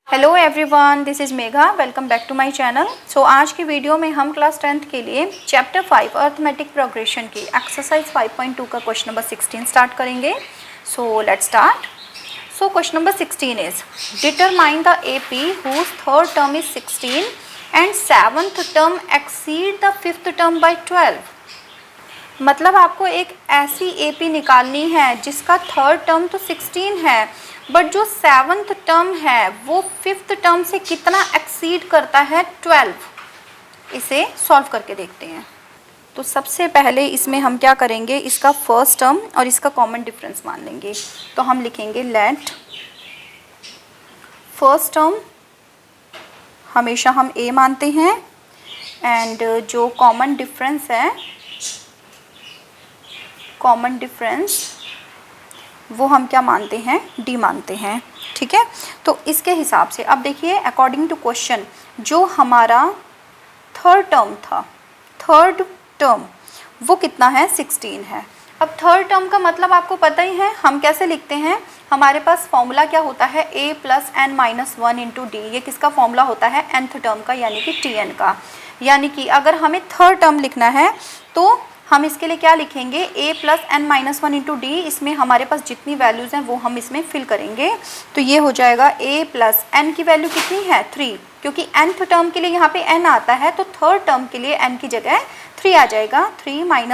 Hello everyone, this is Megha. Welcome back to my channel. So आज की video में हम क्लास 10th के लिए चैप्टर 5 अर्थमेटिक प्रोग्रेशन की एक्सरसाइज 5.2 का क्वेश्चन नंबर 16 स्टार्ट करेंगे। So let's start. So question number 16 is determine the AP whose third term is 16 and seventh term exceed the fifth term by 12। मतलब आपको एक ऐसी AP निकालनी है जिसका थर्ड टर्म तो 16 है, बट जो सेवन्थ टर्म है वो फिफ्थ टर्म से कितना एक्सीड करता है, 12। इसे सॉल्व करके देखते हैं। तो सबसे पहले इसमें हम क्या करेंगे, इसका फर्स्ट टर्म और इसका कॉमन डिफरेंस मान लेंगे। तो हम लिखेंगे लेट फर्स्ट टर्म हमेशा हम ए मानते हैं एंड जो कॉमन डिफरेंस है, कॉमन डिफरेंस वो हम क्या मानते हैं, डी मानते हैं। ठीक है, तो इसके हिसाब से अब देखिए अकॉर्डिंग टू क्वेश्चन जो हमारा थर्ड टर्म था, थर्ड टर्म वो कितना है, 16 है। अब थर्ड टर्म का मतलब आपको पता ही है, हम कैसे लिखते हैं, हमारे पास फॉर्मूला क्या होता है, a + n-1 × d। ये किसका फॉर्मूला होता है, nth टर्म का, यानी कि tn का। यानी कि अगर हमें थर्ड टर्म लिखना है तो हम इसके लिए क्या लिखेंगे, a + n-1 × d। इसमें हमारे पास जितनी वैल्यूज़ हैं वो हम इसमें फिल करेंगे। तो ये हो जाएगा a + n की वैल्यू कितनी है, 3, क्योंकि nth टर्म के लिए यहाँ पे n आता है, तो थर्ड टर्म के लिए n की जगह 3 आ जाएगा। 3 - 1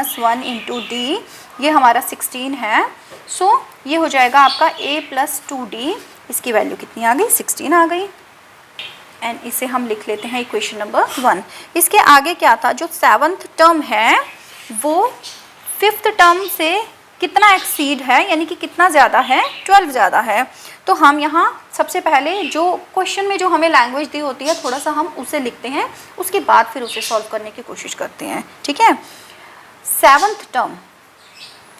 × d, ये हमारा 16 है। सो ये हो जाएगा आपका a + 2d। इसकी वैल्यू कितनी आ गई, 16 आ गई। एंड इसे हम लिख लेते हैं इक्वेशन नंबर 1। इसके आगे क्या था, जो सेवन्थ टर्म है वो फिफ्थ टर्म से कितना एक्सीड है, यानी कि कितना ज़्यादा है, 12 ज़्यादा है। तो हम यहाँ सबसे पहले जो क्वेश्चन में जो हमें लैंग्वेज दी होती है थोड़ा सा हम उसे लिखते हैं, उसके बाद फिर उसे सॉल्व करने की कोशिश करते हैं। ठीक है, सेवन्थ टर्म,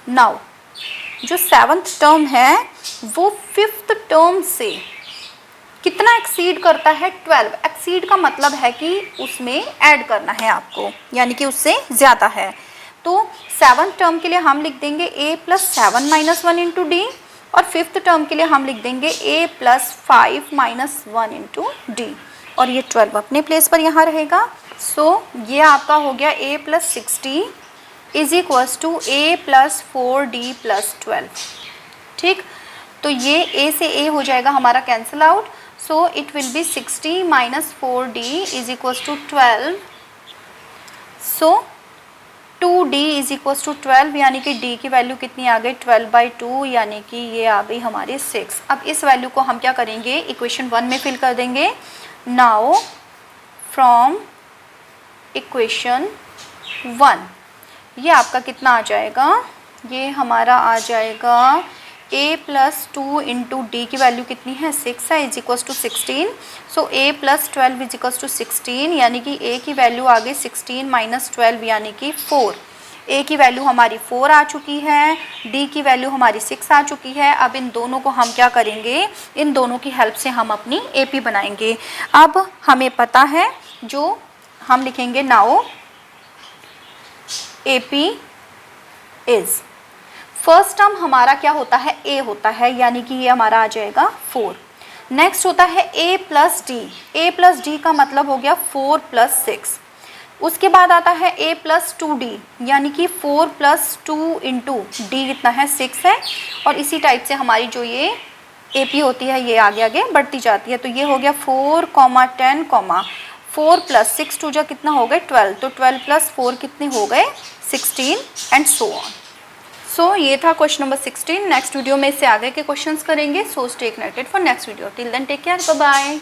नाउ जो सेवन्थ टर्म है वो फिफ्थ टर्म से कितना एक्सीड करता है, 12। एक्सीड का मतलब है कि उसमें ऐड करना है आपको, यानी कि उससे ज़्यादा है। तो सेवन्थ टर्म के लिए हम लिख देंगे a + 7 - 1 × d, और फिफ्थ टर्म के लिए हम लिख देंगे a + 5 - 1 × d, और ये 12 अपने प्लेस पर यहाँ रहेगा। सो ये आपका हो गया a + 60 = a + 4d + 12। ठीक, तो ये a से a हो जाएगा हमारा cancel out. So it will be 60 - 4d = 12। So 2d = 12, यानी कि d की वैल्यू कितनी आ गई, 12/2, यानी कि ये आ गई हमारी 6। अब इस वैल्यू को हम क्या करेंगे, इक्वेशन 1 में फिल कर देंगे। नाउ फ्रॉम इक्वेशन 1 ये आपका कितना आ जाएगा, ये हमारा आ जाएगा a + 2 × d की वैल्यू कितनी है, 6 है, = 16। सो a + 12 = 16, यानी कि a की वैल्यू आ गई 16 - 12, यानी कि 4। a की वैल्यू हमारी 4 आ चुकी है, d की वैल्यू हमारी 6 आ चुकी है। अब इन दोनों को हम क्या करेंगे, इन दोनों की हेल्प से हम अपनी AP बनाएंगे। अब हमें पता है, जो हम लिखेंगे now AP is, first term हमारा क्या होता है, a होता है, यानी कि ये हमारा आ जाएगा 4। नेक्स्ट होता है a + d। a + d का मतलब हो गया 4 + 6। उसके बाद आता है a + 2d, यानी कि 4 + 2 × d कितना है, 6 है। और इसी टाइप से हमारी जो ये AP होती है ये आगे आगे बढ़ती जाती है। तो ये हो गया 4, 10, 4 + 6 2 जा कितना हो गए, 12। तो 12 + 4 कितने हो गए, 16, एंड सो ऑन। सो ये था क्वेश्चन नंबर 16। नेक्स्ट वीडियो में इससे आगे के क्वेश्चंस करेंगे। So stay connected for next video. Till then take care, bye bye.